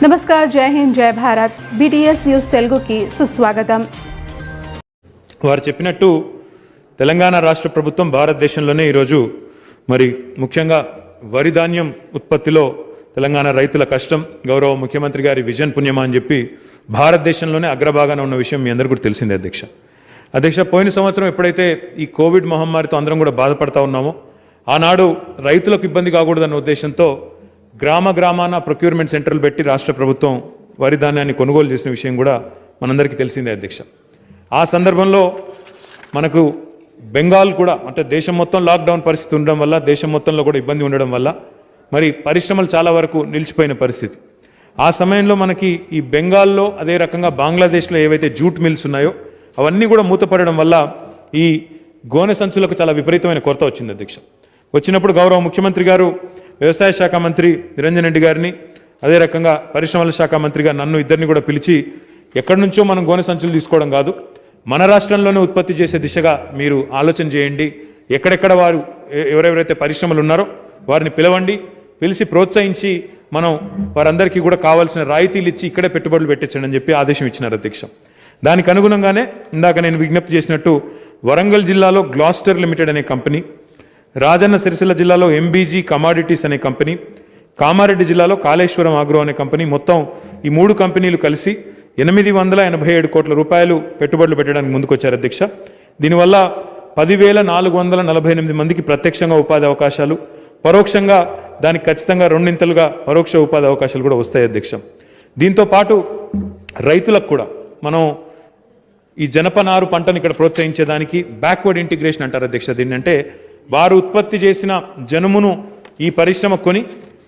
नमस्कार, जय हिंद, जय भारत। BTS న్యూస్ తెలుగుకి సుస్వాగతం। వారు చెప్పినట్టు తెలంగాణ రాష్ట్ర ప్రభుత్వం భారతదేశంలోనే ఈరోజు మరి ముఖ్యంగా వరి ధాన్యం ఉత్పత్తిలో తెలంగాణ రైతుల కష్టం గౌరవ ముఖ్యమంత్రి గారి విజన్ పుణ్యమా అని చెప్పి భారతదేశంలోనే అగ్రభాగాన ఉన్న విషయం మీ అందరికీ కూడా తెలిసిందే అధ్యక్ష పోయిన సంవత్సరం ఎప్పుడైతే ఈ కోవిడ్ మహమ్మారితో అందరం కూడా బాధపడతా ఉన్నామో ఆనాడు రైతులకు ఇబ్బంది కాకూడదన్న ఉద్దేశంతో గ్రామాన ప్రొక్యూర్మెంట్ సెంటర్లు పెట్టి రాష్ట్ర ప్రభుత్వం వరి ధాన్యాన్ని కొనుగోలు చేసిన విషయం కూడా మనందరికీ తెలిసిందే అధ్యక్ష। ఆ సందర్భంలో మనకు బెంగాల్ కూడా అంటే దేశం మొత్తం లాక్డౌన్ పరిస్థితి ఉండడం వల్ల దేశం మొత్తంలో కూడా ఇబ్బంది ఉండడం వల్ల మరి పరిశ్రమలు చాలా వరకు నిలిచిపోయిన పరిస్థితి। ఆ సమయంలో మనకి ఈ బెంగాల్లో అదే రకంగా బంగ్లాదేశ్లో ఏవైతే జూట్ మిల్స్ ఉన్నాయో అవన్నీ కూడా మూతపడడం వల్ల ఈ గోనె సంచులకు చాలా విపరీతమైన కొరత వచ్చింది అధ్యక్ష। వచ్చినప్పుడు గౌరవ ముఖ్యమంత్రి గారు వ్యవసాయ శాఖ మంత్రి నిరంజన్ రెడ్డి గారిని అదే రకంగా పరిశ్రమల శాఖ మంత్రిగా నన్ను ఇద్దరిని కూడా పిలిచి ఎక్కడి నుంచో మనం గోనె సంచులు తీసుకోవడం కాదు, మన రాష్ట్రంలోనే ఉత్పత్తి చేసే దిశగా మీరు ఆలోచన చేయండి, ఎక్కడెక్కడ వారు ఎవరెవరైతే పరిశ్రమలు ఉన్నారో వారిని పిలవండి, పిలిచి ప్రోత్సహించి మనం వారందరికీ కూడా కావాల్సిన రాయితీలు ఇచ్చి ఇక్కడే పెట్టుబడులు పెట్టించండి అని చెప్పి ఆదేశం ఇచ్చినారు అధ్యక్ష। దానికి అనుగుణంగానే ఇందాక నేను విజ్ఞప్తి చేసినట్టు వరంగల్ జిల్లాలో గ్లాస్టర్ లిమిటెడ్ అనే కంపెనీ, రాజన్న సిరిసిల్ల జిల్లాలో MBG కమాడిటీస్ అనే కంపెనీ, కామారెడ్డి జిల్లాలో కాళేశ్వరం ఆగ్రో అనే కంపెనీ, మొత్తం ఈ 3 కంపెనీలు కలిసి 887 కోట్ల రూపాయలు పెట్టుబడులు పెట్టడానికి ముందుకొచ్చారు అధ్యక్ష। దీనివల్ల 10,448 మందికి ప్రత్యక్షంగా ఉపాధి అవకాశాలు, పరోక్షంగా దానికి ఖచ్చితంగా రెండింతలుగా పరోక్ష ఉపాధి అవకాశాలు కూడా వస్తాయి అధ్యక్ష। దీంతో పాటు రైతులకు కూడా మనం ఈ జనపనారు పంటను ఇక్కడ ప్రోత్సహించేదానికి బ్యాక్వర్డ్ ఇంటిగ్రేషన్ అంటారు అధ్యక్ష దీన్ని, అంటే వారు ఉత్పత్తి చేసిన జనుమును ఈ పరిశ్రమ కొని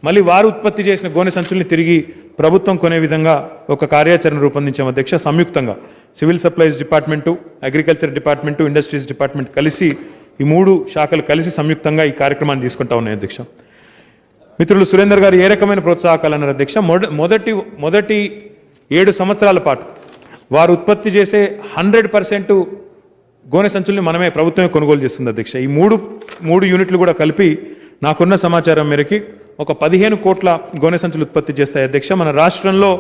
మళ్ళీ వారు ఉత్పత్తి చేసిన గోనె సంచుల్ని తిరిగి ప్రభుత్వం కొనే విధంగా ఒక కార్యాచరణ రూపొందించాం అధ్యక్ష। సంయుక్తంగా civil supplies department, agriculture department, industries department కలిసి ఈ 3 శాఖలు కలిసి సంయుక్తంగా ఈ కార్యక్రమాన్ని తీసుకుంటా ఉన్నాయి అధ్యక్ష। మిత్రులు సురేందర్ గారు ఏ రకమైన ప్రోత్సాహకాలు అన్నారు అధ్యక్ష, మొదటి 7 సంవత్సరాల పాటు వారు ఉత్పత్తి చేసే 100% గోనె సంచుల్ని మనమే ప్రభుత్వమే కొనుగోలు చేస్తుంది అధ్యక్ష। ఈ మూడు యూనిట్లు కూడా కలిపి నాకున్న సమాచారం మేరకి ఒక 15 కోట్ల గోనె సంచులు ఉత్పత్తి చేస్తాయి అధ్యక్ష। మన రాష్ట్రంలో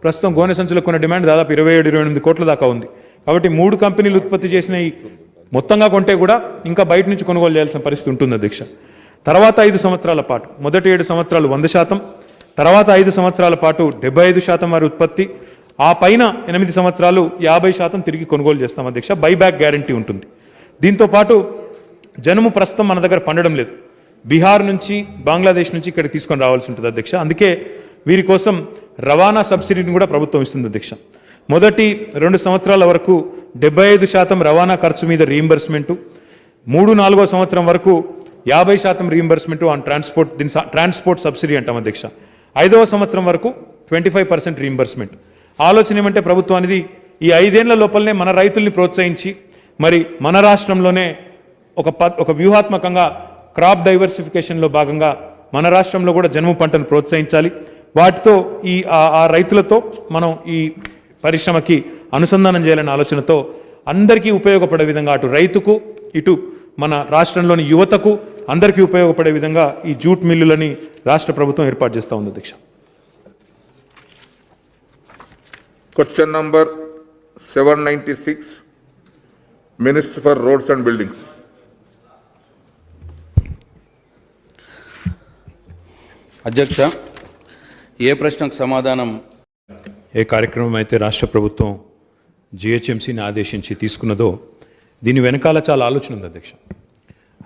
ప్రస్తుతం గోనె సంచులకు ఉన్న డిమాండ్ దాదాపు 27-28 కోట్ల దాకా ఉంది కాబట్టి 3 కంపెనీలు ఉత్పత్తి చేసిన ఈ మొత్తంగా కొంటే కూడా ఇంకా బయట నుంచి కొనుగోలు చేయాల్సిన పరిస్థితి ఉంటుంది అధ్యక్ష। తర్వాత 5 సంవత్సరాల పాటు మొదటి 7 సంవత్సరాలు 100%, తర్వాత 5 సంవత్సరాల పాటు 75% వారి ఉత్పత్తి, ఆ పైన 8 సంవత్సరాలు 50% తిరిగి కొనుగోలు చేస్తాం అధ్యక్ష। బైబ్యాక్ గ్యారంటీ ఉంటుంది। దీంతో పాటు జనుము ప్రస్తుతం మన దగ్గర పండడం లేదు, బీహార్ నుంచి బంగ్లాదేశ్ నుంచి ఇక్కడికి తీసుకొని రావాల్సి ఉంటుంది అధ్యక్ష। అందుకే వీరి కోసం రవాణా సబ్సిడీని కూడా ప్రభుత్వం ఇస్తుంది అధ్యక్ష। మొదటి 2 సంవత్సరాల వరకు 75% రవాణా ఖర్చు మీద రీయింబర్స్మెంటు, 3-4వ సంవత్సరం వరకు 50% రీయింబర్స్మెంటు ఆన్ ట్రాన్స్పోర్ట్, దీని ట్రాన్స్పోర్ట్ సబ్సిడీ అంటాం అధ్యక్ష। 5వ సంవత్సరం వరకు 25% రీయింబర్స్మెంట్। ఆలోచన ఏమంటే ప్రభుత్వానికి ఈ 5 ఏళ్ల లోపలనే మన రైతుల్ని ప్రోత్సహించి మరి మన రాష్ట్రంలోనే ఒక వ్యూహాత్మకంగా క్రాప్ డైవర్సిఫికేషన్లో భాగంగా మన రాష్ట్రంలో కూడా జనుము పంటను ప్రోత్సహించాలి, వాటితో ఆ రైతులతో మనం ఈ పరిశ్రమకి అనుసంధానం చేయాలనే ఆలోచనతో అందరికీ ఉపయోగపడే విధంగా అటు రైతుకు ఇటు మన రాష్ట్రంలోని యువతకు అందరికీ ఉపయోగపడే విధంగా ఈ జూట్ మిల్లులని రాష్ట్ర ప్రభుత్వం ఏర్పాటు చేస్తూ ఉంది అధ్యక్ష। Question number 796, Minister for Roads and Buildings. అధ్యక్ష, ఏ ప్రశ్నకు సమాధానం? ఏ కార్యక్రమం అయితే రాష్ట్ర ప్రభుత్వం GHMCని ఆదేశించి తీసుకున్నదో దీని వెనకాల చాలా ఆలోచన ఉంది అధ్యక్ష।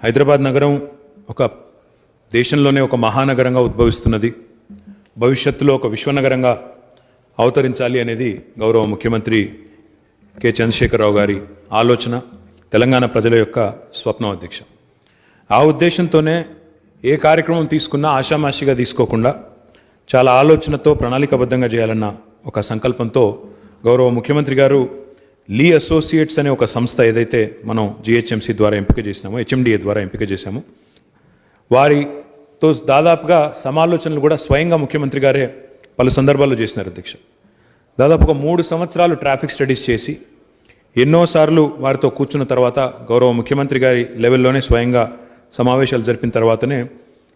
హైదరాబాద్ నగరం ఒక దేశంలోనే ఒక మహానగరంగా ఉద్భవిస్తున్నది, భవిష్యత్తులో ఒక విశ్వనగరంగా అవతరించాలి అనేది గౌరవ ముఖ్యమంత్రి కె చంద్రశేఖరరావు గారి ఆలోచన, తెలంగాణ ప్రజల యొక్క స్వప్నం అధ్యక్ష। ఆ ఉద్దేశంతోనే ఏ కార్యక్రమం తీసుకున్నా ఆషామాషిగా తీసుకోకుండా చాలా ఆలోచనతో ప్రణాళికాబద్ధంగా చేయాలన్న ఒక సంకల్పంతో గౌరవ ముఖ్యమంత్రి గారు లీ అసోసియేట్స్ అనే ఒక సంస్థ ఏదైతే మనం GHMC ద్వారా ఎంపిక చేసినామో, HMDA ద్వారా ఎంపిక చేశామో, వారితో దాదాపుగా సమాలోచనలు కూడా స్వయంగా ముఖ్యమంత్రి గారే పలు సందర్భాల్లో చేసినారు అధ్యక్ష। దాదాపు ఒక 3 సంవత్సరాలు ట్రాఫిక్ స్టడీస్ చేసి ఎన్నోసార్లు వారితో కూర్చున్న తర్వాత గౌరవ ముఖ్యమంత్రి గారి లెవెల్లోనే స్వయంగా సమావేశాలు జరిపిన తర్వాతనే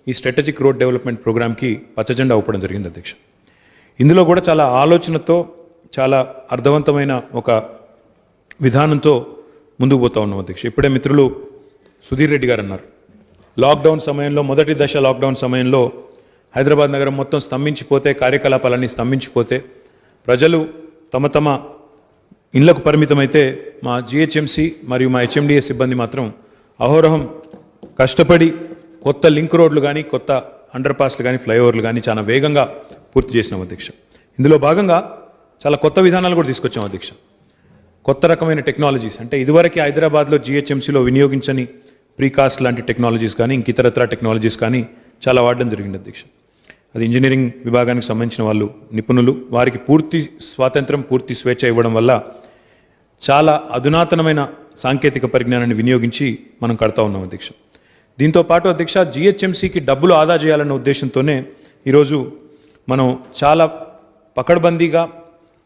ఈ స్ట్రాటజిక్ రోడ్ డెవలప్మెంట్ ప్రోగ్రామ్కి పచ్చజెండా ఊపడం జరిగింది అధ్యక్ష। ఇందులో కూడా చాలా ఆలోచనతో చాలా అర్థవంతమైన ఒక విధానంతో ముందుకు పోతా ఉన్నాం అధ్యక్ష. ఇప్పుడే మిత్రులు సుధీర్ రెడ్డి గారు అన్నారు, లాక్డౌన్ సమయంలో మొదటి దశ లాక్డౌన్ సమయంలో హైదరాబాద్ నగరం మొత్తం స్తంభించిపోతే, కార్యకలాపాలన్నీ స్తంభించిపోతే, ప్రజలు తమ తమ ఇళ్లకు పరిమితమైతే మా జిహెచ్ఎంసీ మరియు మా హెచ్ఎండిఏ సిబ్బంది మాత్రం అహోరహం కష్టపడి కొత్త లింక్ రోడ్లు కానీ, కొత్త అండర్ పాస్లు కానీ, ఫ్లైఓవర్లు కానీ చాలా వేగంగా పూర్తి చేసినాం అధ్యక్ష. ఇందులో భాగంగా చాలా కొత్త విధానాలు కూడా తీసుకొచ్చాం అధ్యక్ష. కొత్త రకమైన టెక్నాలజీస్ అంటే ఇదివరకు హైదరాబాద్లో జిహెచ్ఎంసీలో వినియోగించని ప్రీకాస్ట్ లాంటి టెక్నాలజీస్ కానీ, ఇంకితరత్ర టెక్నాలజీస్ కానీ చాలా వాడడం జరిగింది అధ్యక్ష. అది ఇంజనీరింగ్ విభాగానికి సంబంధించిన వాళ్ళు నిపుణులు, వారికి పూర్తి స్వాతంత్రం, పూర్తి స్వేచ్ఛ ఇవ్వడం వల్ల చాలా అధునాతనమైన సాంకేతిక పరిజ్ఞానాన్ని వినియోగించి మనం కడతా ఉన్నాం అధ్యక్ష. దీంతో పాటు అధ్యక్ష, జిహెచ్ఎంసీకి డబ్బులు ఆదా చేయాలన్న ఉద్దేశంతోనే ఈరోజు మనం చాలా పకడ్బందీగా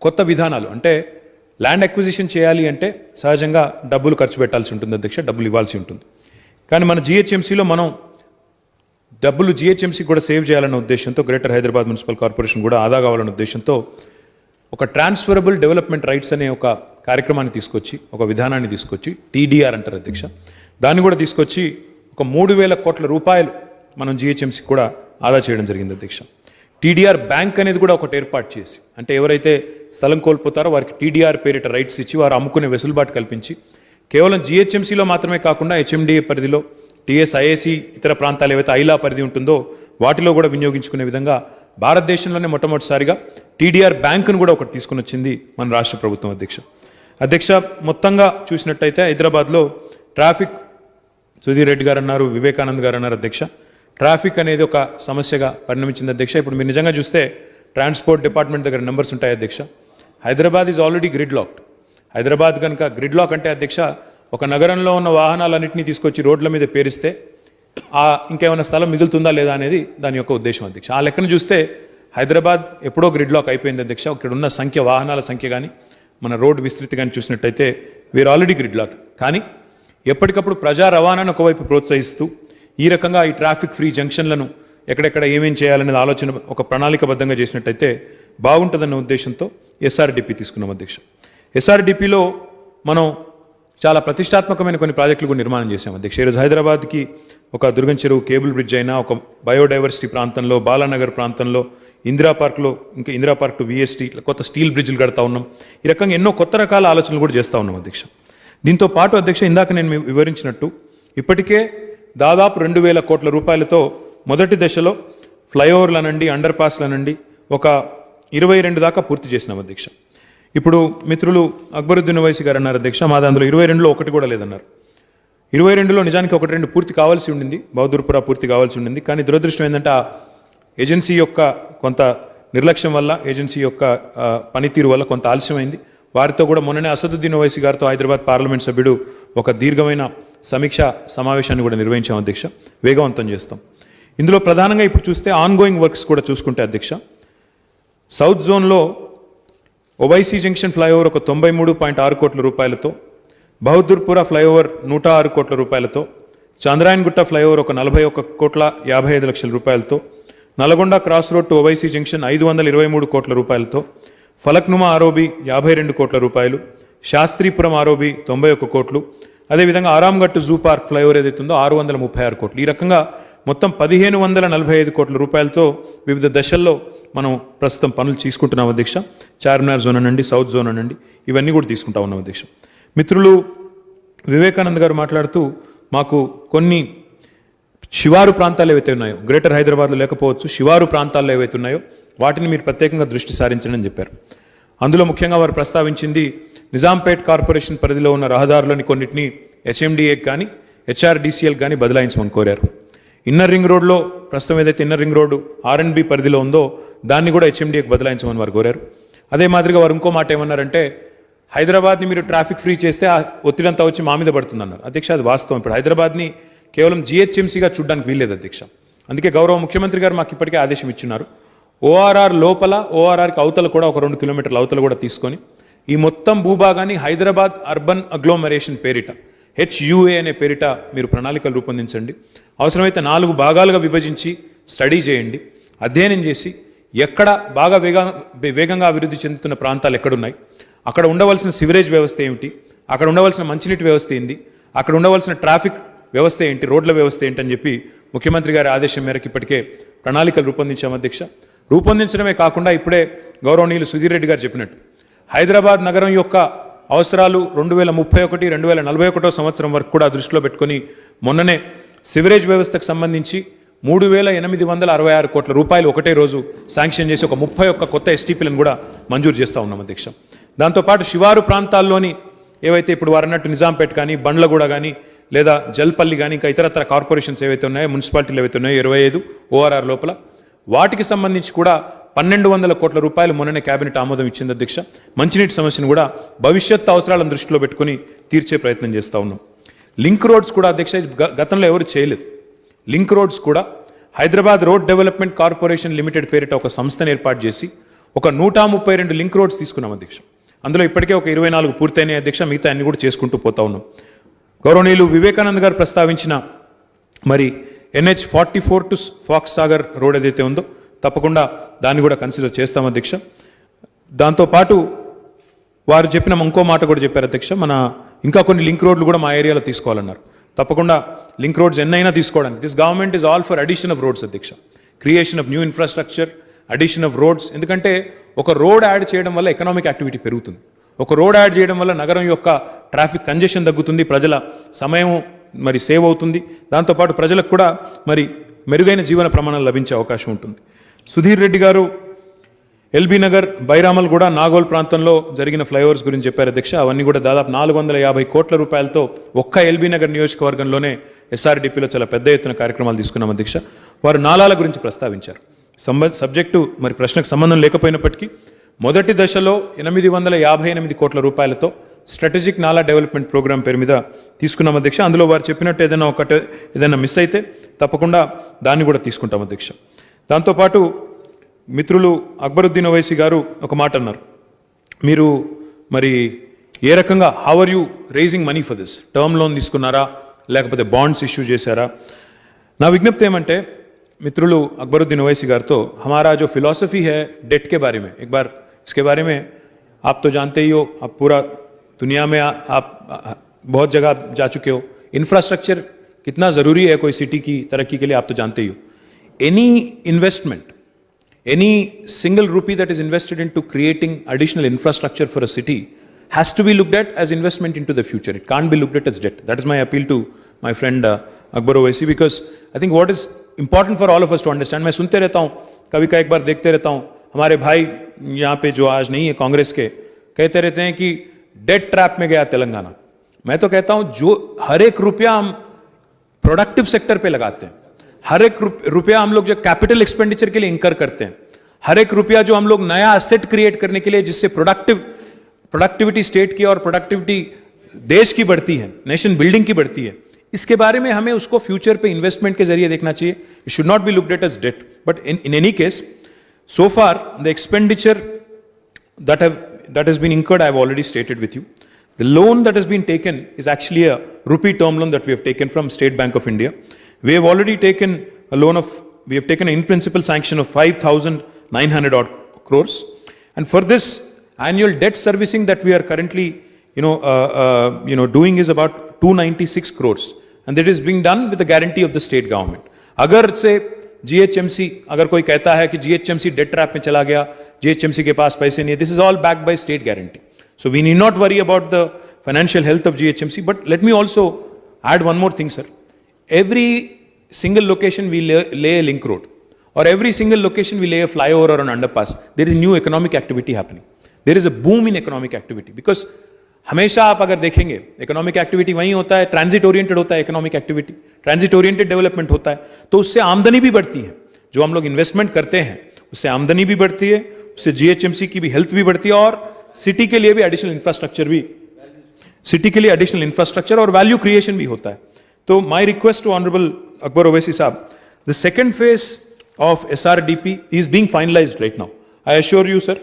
కొత్త విధానాలు, అంటే ల్యాండ్ అక్విజిషన్ చేయాలి అంటే సహజంగా డబ్బులు ఖర్చు పెట్టాల్సి ఉంటుంది అధ్యక్ష, డబ్బులు ఇవ్వాల్సి ఉంటుంది. కానీ మన జిహెచ్ఎంసీలో మనం డబ్బులు జిహెచ్ఎంసీకి కూడా సేవ్ చేయాలన్న ఉద్దేశంతో, గ్రేటర్ హైదరాబాద్ మున్సిపల్ కార్పొరేషన్ కూడా ఆదా కావాలన్న ఉద్దేశంతో ఒక ట్రాన్స్ఫరబుల్ డెవలప్మెంట్ రైట్స్ అనే ఒక కార్యక్రమాన్ని తీసుకొచ్చి, ఒక విధానాన్ని తీసుకొచ్చి, టీడీఆర్ అంటారు అధ్యక్ష, దాన్ని కూడా తీసుకొచ్చి ఒక 3,000 కోట్ల రూపాయలు మనం జిహెచ్ఎంసీకి కూడా ఆదా చేయడం జరిగింది అధ్యక్ష. టీడీఆర్ బ్యాంక్ అనేది కూడా ఒకటి ఏర్పాటు చేసి, అంటే ఎవరైతే స్థలం కోల్పోతారో వారికి టీడీఆర్ పేరిట రైట్స్ ఇచ్చి వారు అమ్ముకునే వెసులుబాటు కల్పించి, కేవలం జిహెచ్ఎంసీలో మాత్రమే కాకుండా హెచ్ఎండిఏ పరిధిలో, టీఎస్ఐఏసీ ఇతర ప్రాంతాలు ఏవైతే ఐలా పరిధి ఉంటుందో వాటిలో కూడా వినియోగించుకునే విధంగా భారతదేశంలోనే మొట్టమొదటిసారిగా టీడీఆర్ బ్యాంకును కూడా ఒకటి తీసుకుని వచ్చింది మన రాష్ట్ర ప్రభుత్వం అధ్యక్ష. మొత్తంగా చూసినట్టయితే హైదరాబాద్లో ట్రాఫిక్, సుధీర్ రెడ్డి గారు అన్నారు, వివేకానంద్ గారు అన్నారు అధ్యక్ష, ట్రాఫిక్ అనేది ఒక సమస్యగా పరిణమించింది అధ్యక్ష. ఇప్పుడు మీరు నిజంగా చూస్తే ట్రాన్స్పోర్ట్ డిపార్ట్మెంట్ దగ్గర నెంబర్స్ ఉంటాయి అధ్యక్ష. Hyderabad is already grid locked. Hyderabad కనుక గ్రిడ్ లాక్ అంటే అధ్యక్ష, ఒక నగరంలో ఉన్న వాహనాలన్నింటినీ తీసుకొచ్చి రోడ్ల మీద పేరిస్తే ఇంకేమైనా స్థలం మిగులుతుందా లేదా అనేది దాని యొక్క ఉద్దేశం అధ్యక్ష. ఆ లెక్కను చూస్తే హైదరాబాద్ ఎప్పుడో గ్రిడ్ లాక్ అయిపోయింది అధ్యక్ష. ఇక్కడ ఉన్న సంఖ్య, వాహనాల సంఖ్య కానీ, మన రోడ్డు విస్తృతి కానీ చూసినట్టయితే వీఆర్ ఆల్రెడీ గ్రిడ్ లాక్. కానీ ఎప్పటికప్పుడు ప్రజా రవాణాను ఒకవైపు ప్రోత్సహిస్తూ ఈ రకంగా ఈ ట్రాఫిక్ ఫ్రీ జంక్షన్లను ఎక్కడెక్కడ ఏమేం చేయాలనేది ఆలోచన ఒక ప్రణాళికబద్ధంగా చేసినట్టయితే బాగుంటుందన్న ఉద్దేశంతో ఎస్ఆర్డిపి తీసుకున్నాం అధ్యక్ష. ఎస్ఆర్డిపిలో మనం చాలా ప్రతిష్టాత్మకమైన కొన్ని ప్రాజెక్టులు కూడా నిర్మాణం చేశాం అధ్యక్ష. ఈరోజు హైదరాబాద్కి ఒక దుర్గం చెరువు కేబుల్ బ్రిడ్జ్ అయినా, ఒక బయోడైవర్సిటీ ప్రాంతంలో, బాలానగర్ ప్రాంతంలో, ఇందిరా పార్క్లో, ఇంకా ఇందిరా పార్క్ టు విఎస్టీ కొత్త స్టీల్ బ్రిడ్జ్లు కడతా ఉన్నాం. ఈ రకంగా ఎన్నో కొత్త రకాల ఆలోచనలు కూడా చేస్తూ ఉన్నాం అధ్యక్ష. దీంతో పాటు అధ్యక్ష, ఇందాక నేను వివరించినట్టు ఇప్పటికే దాదాపు 2,000 కోట్ల రూపాయలతో మొదటి దశలో ఫ్లైఓవర్లనండి, అండర్ పాస్లనండి ఒక 22 దాకా పూర్తి చేసినాం అధ్యక్ష. ఇప్పుడు మిత్రులు అక్బరుద్దీన్ ఓవైసీ గారు అన్నారు అధ్యక్ష, మాది అందులో 22లో ఒకటి కూడా లేదన్నారు. 22లో నిజానికి 1-2 పూర్తి కావాల్సి ఉండింది, బహదూర్పురా పూర్తి కావాల్సి ఉండింది. కానీ దురదృష్టం ఏంటంటే ఆ ఏజెన్సీ యొక్క కొంత నిర్లక్ష్యం వల్ల, ఏజెన్సీ యొక్క పనితీరు వల్ల కొంత ఆలస్యమైంది. వారితో కూడా మొన్ననే అసదుద్దీన్ ఓవైసీ గారితో హైదరాబాద్ పార్లమెంట్ సభ్యుడు ఒక దీర్ఘమైన సమీక్ష సమావేశాన్ని కూడా నిర్వహించాం అధ్యక్ష. వేగవంతం చేస్తాం. ఇందులో ప్రధానంగా ఇప్పుడు చూస్తే ఆన్గోయింగ్ వర్క్స్ కూడా చూసుకుంటే అధ్యక్ష, సౌత్ జోన్లో ఓవైసీ జంక్షన్ ఫ్లైఓవర్ ఒక 93.6 కోట్ల రూపాయలతో, బహదూర్పురా ఫ్లైఓవర్ 106 కోట్ల రూపాయలతో, చాంద్రాయన్గుట్ట ఫ్లైఓవర్ ఒక 41,55 లక్షల రూపాయలతో, Nalgonda cross road to Owaisi junction 523 కోట్ల రూపాయలతో, ఫలక్నుమా ఆరోబి 52 కోట్ల రూపాయలు, శాస్త్రీపురం ఆరోబి 91 కోట్లు, అదేవిధంగా ఆరాంఘట్ జూ పార్క్ ఫ్లైఓవర్ ఏదైతుందో 636 కోట్లు. ఈ రకంగా మొత్తం 1,545 కోట్ల రూపాయలతో వివిధ దశల్లో మనం ప్రస్తుతం పనులు తీసుకుంటున్నాం అధ్యక్ష. చార్మినార్ జోన్ అనండి, సౌత్ జోన్ అనండి, ఇవన్నీ కూడా తీసుకుంటా ఉన్నాం అధ్యక్ష. మిత్రులు వివేకానంద్ గారు మాట్లాడుతూ మాకు కొన్ని శివారు ప్రాంతాలు ఏవైతే ఉన్నాయో, గ్రేటర్ హైదరాబాద్లో లేకపోవచ్చు, శివారు ప్రాంతాల్లో ఏవైతే ఉన్నాయో వాటిని మీరు ప్రత్యేకంగా దృష్టి సారించండి చెప్పారు. అందులో ముఖ్యంగా వారు ప్రస్తావించింది నిజాంపేట్ కార్పొరేషన్ పరిధిలో ఉన్న రహదారులని కొన్నిటిని హెచ్ఎండిఏకి కానీ, హెచ్ఆర్డిసిఎల్ కానీ బదలాయించమని కోరారు. ఇన్నర్ రింగ్ రోడ్లో ప్రస్తుతం ఏదైతే ఇన్నర్ రింగ్ రోడ్డు ఆర్ఎండ్బి పరిధిలో ఉందో దాన్ని కూడా హెచ్ఎండిఏకి బదలాయించమని వారు కోరారు. అదే మాదిరిగా వారు ఇంకో మాట ఏమన్నారంటే, హైదరాబాద్ని మీరు ట్రాఫిక్ ఫ్రీ చేస్తే ఆ ఒత్తిడంతా వచ్చి మా మీద పడుతుందన్నారు. అధ్యక్ష, అది వాస్తవం. ఇప్పుడు హైదరాబాద్ని కేవలం జిహెచ్ఎంసీగా చూడడానికి వీల్లేదు అధ్యక్ష. అందుకే గౌరవ ముఖ్యమంత్రి గారు మాకు ఇప్పటికే ఆదేశం ఇచ్చున్నారు. ఓఆర్ఆర్ లోపల, ఓఆర్ఆర్కి అవతల కూడా ఒక 2 కిలోమీటర్ల అవతల కూడా తీసుకొని ఈ మొత్తం భూభాగాన్ని హైదరాబాద్ అర్బన్ అగ్లోమరేషన్ పేరిట, హెచ్యుఏ అనే పేరిట మీరు ప్రణాళికలు రూపొందించండి. అవసరమైతే 4 భాగాలుగా విభజించి స్టడీ చేయండి, అధ్యయనం చేసి ఎక్కడ బాగా వేగంగా అభివృద్ధి చెందుతున్న ప్రాంతాలు ఎక్కడున్నాయి, అక్కడ ఉండవలసిన సివరేజ్ వ్యవస్థ ఏమిటి, అక్కడ ఉండవలసిన మంచినీటి వ్యవస్థ ఏంది, అక్కడ ఉండవలసిన ట్రాఫిక్ వ్యవస్థ ఏంటి, రోడ్ల వ్యవస్థ ఏంటని చెప్పి ముఖ్యమంత్రి గారి ఆదేశం మేరకు ఇప్పటికే ప్రణాళికలు రూపొందించాం అధ్యక్ష. రూపొందించడమే కాకుండా ఇప్పుడే గౌరవనీయులు సుధీర్ రెడ్డి గారు చెప్పినట్టు హైదరాబాద్ నగరం యొక్క అవసరాలు 2031, 2041 సంవత్సరం వరకు కూడా దృష్టిలో పెట్టుకొని మొన్ననే సివరేజ్ వ్యవస్థకు సంబంధించి 3,866 కోట్ల రూపాయలు ఒకటే రోజు శాంక్షన్ చేసి ఒక 31 కొత్త ఎస్టీపీలను కూడా మంజూరు చేస్తూ ఉన్నాం అధ్యక్ష. దాంతోపాటు శివారు ప్రాంతాల్లోని ఏవైతే ఇప్పుడు వారు అన్నట్టు నిజాంపేట్ కానీ, బండ్లగూడ కానీ, లేదా జల్పల్లి కానీ, ఇంకా ఇతరత్ర కార్పొరేషన్స్ ఏవైతే ఉన్నాయో, మున్సిపాలిటీలు ఏవైతే ఉన్నాయో 25 ORR లోపల, వాటికి సంబంధించి కూడా 1,200 కోట్ల రూపాయలు మొన్ననే కేబినెట్ ఆమోదం ఇచ్చింది అధ్యక్ష. మంచినీటి సమస్యను కూడా భవిష్యత్తు అవసరాలను దృష్టిలో పెట్టుకుని తీర్చే ప్రయత్నం చేస్తూ ఉన్నాం. లింక్ రోడ్స్ కూడా అధ్యక్ష, ఇది గతంలో ఎవరు చేయలేదు. లింక్ రోడ్స్ కూడా Hyderabad road development corporation limited పేరిట ఒక సంస్థను ఏర్పాటు చేసి ఒక 132 లింక్ రోడ్స్ తీసుకున్నాం అధ్యక్ష. అందులో ఇప్పటికే ఒక 24 పూర్తయినాయి అధ్యక్ష, మిగతా అన్ని కూడా చేసుకుంటూ పోతా ఉన్నాం. గౌరవనీయులు వివేకానంద్ గారు ప్రస్తావించిన మరి NH 44 to Fox Sagar road ఏదైతే ఉందో తప్పకుండా దాన్ని కూడా కన్సిడర్ చేస్తాం అధ్యక్ష. దాంతోపాటు వారు చెప్పిన ఇంకో మాట కూడా చెప్పారు అధ్యక్ష, మన ఇంకా కొన్ని లింక్ రోడ్లు కూడా మా ఏరియాలో తీసుకోవాలన్నారు. తప్పకుండా లింక్ రోడ్స్ ఎన్నైనా తీసుకోవడానికి this government is all for addition of roads అధ్యక్ష, creation of new infrastructure, addition of roads. ఎందుకంటే ఒక రోడ్ యాడ్ చేయడం వల్ల ఎకనామిక్ యాక్టివిటీ పెరుగుతుంది, ఒక రోడ్ యాడ్ చేయడం వల్ల నగరం యొక్క ట్రాఫిక్ కంజెషన్ తగ్గుతుంది, ప్రజల సమయం మరి సేవ్ అవుతుంది, దాంతోపాటు ప్రజలకు కూడా మరి మెరుగైన జీవన ప్రమాణాలు లభించే అవకాశం ఉంటుంది. సుధీర్ రెడ్డి గారు ఎల్బీ నగర్, బైరామల్ కూడా నాగోల్ ప్రాంతంలో జరిగిన ఫ్లైఓవర్స్ గురించి చెప్పారు అధ్యక్ష. అవన్నీ కూడా దాదాపు 450 కోట్ల రూపాయలతో ఒక్క ఎల్బీ నగర్ నియోజకవర్గంలోనే SRDPలో చాలా పెద్ద ఎత్తున కార్యక్రమాలు తీసుకున్నాం అధ్యక్ష. వారు నాలాల గురించి ప్రస్తావించారు. సబ్జెక్టు మరి ప్రశ్నకు సంబంధం లేకపోయినప్పటికీ మొదటి దశలో 858 కోట్ల రూపాయలతో స్ట్రాటజిక్ నాలా డెవలప్మెంట్ ప్రోగ్రామ్ పేరు మీద తీసుకున్నాం అధ్యక్ష. అందులో వారు చెప్పినట్టు ఏదైనా మిస్ అయితే తప్పకుండా దాన్ని కూడా తీసుకుంటాం అధ్యక్ష. దాంతోపాటు మిత్రులు అక్బరుద్దీన్ ఓవైసీ గారు ఒక మాట అన్నారు, మీరు మరి ఏ రకంగా how are you raising money for this, term loan తీసుకున్నారా లేకపోతే బాండ్స్ ఇష్యూ చేశారా? నా విజ్ఞప్తి ఏమంటే మిత్రులు అక్బరుద్దీన్ ओवैसी गार तो हमारा जो फिलॉसफी है डेट के बारे में, एक बार इसके बारे में आप तो जानते ही हो, आप पूरा दुनिया में आप बहुत जगह जा चुके हो, इंफ्रास्ट्रक्चर कितना ज़रूरी है कोई सिटी की तरक्की के लिए आप तो जानते ही हो. Any investment, any single rupee that is invested into creating additional infrastructure for a city has to be looked at as investment into the future. It can't be looked at as debt. That is my appeal to my friend Akbar Owaisi, because I think what is important for all of us to understand, मैं सुनते रहता हूँ, कभी का एक बार देखते रहता हूँ, हमारे भाई यहाँ पे जो आज नहीं है कांग्रेस के, कहते रहते हैं कि डेट ट्रैप में गया तेलंगाना. मैं तो कहता हूँ जो हर एक रुपया हम प्रोडक्टिव सेक्टर पे लगाते हैं, हर एक रुपया हम लोग जो कैपिटल एक्सपेंडिचर के लिए इंकर करते हैं, हर एक रुपया जो हम लोग नया एसेट क्रिएट करने के लिए, जिससे प्रोडक्टिविटी स्टेट की और प्रोडक्टिविटी देश की बढ़ती है, नेशन बिल्डिंग की बढ़ती है, इसके बारे में हमें उसको फ्यूचर पे इन्वेस्टमेंट के जरिए देखना चाहिए. It should not be looked at as date, but in any case so far the expenditure that has been incurred I have already stated with you. The loan that has been taken is actually a rupee term loan that we have taken from State Bank of India. We have already taken a loan of, we have taken an in principle sanction of 5,900 odd crores, and for this annual debt servicing that we are currently doing is about 296 crores, and that is being done with the guarantee of the state government. अगर से GHMC, अगर कोई कहता है कि GHMC debt trap में चला गया, GHMC के पास पैसे नहीं है, this is all backed by state guarantee. So we need not worry about the financial health of GHMC. But let me also add one more thing, sir. Every single location we lay a link road, or every single location we lay a flyover or an underpass, there is new economic activity happening. There is a boom in economic activity, because हमेशा आप अगर देखेंगे economic activity वहीं होता है, transit oriented होता है economic activity, transit oriented development होता है, तो उससे आमदनी भी बढ़ती है. जो हम लोग इन्वेस्टमेंट करते हैं उससे आमदनी भी बढ़ती है, उससे GHMC की भी हेल्थ भी बढ़ती है, और सिटी के लिए भी एडिशनल इंफ्रास्ट्रक्चर और वैल्यू क्रिएशन भी होता है. तो my request to honourable Akbar Owaisi sahab, the second phase of SRDP is being finalised right now. I assure you sir,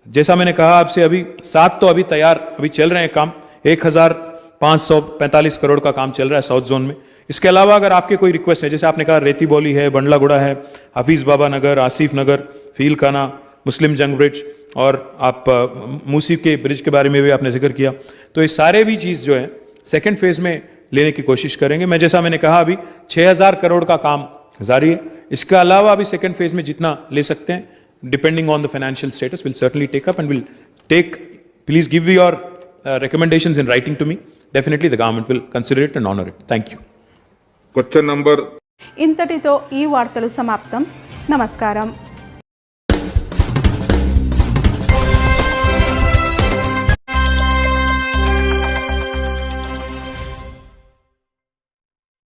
जैसा मैंने कहा आपसे, अभी 7 तो अभी तैयार, अभी चल रहे हैं काम, 1,545 करोड़ का काम चल रहा है साउथ जोन में. इसके अलावा अगर आपके कोई रिक्वेस्ट है, जैसे आपने कहा रेती बौली है, बंडलागुड़ा है, हफीज बाबा नगर, आसिफ नगर, फील खाना, मुस्लिम जंग ब्रिज, और आप मूसी के ब्रिज के बारे में भी आपने जिक्र किया, तो ये सारे भी चीज़ जो है सेकेंड फेज में लेने की कोशिश करेंगे। जैसा मैंने कहा अभी 6,000 करोड़ का काम जारी है। इसके अलावा अभी सेकेंड फेज में जितना ले सकते हैं, depending on the financial status, will certainly take up and will take, please give your recommendations in writing to me. Definitely the government will consider it and honor it. Thank you. Question number ఇంతటితో ఈ వార్తలు సమాప్తం. నమస్కారం.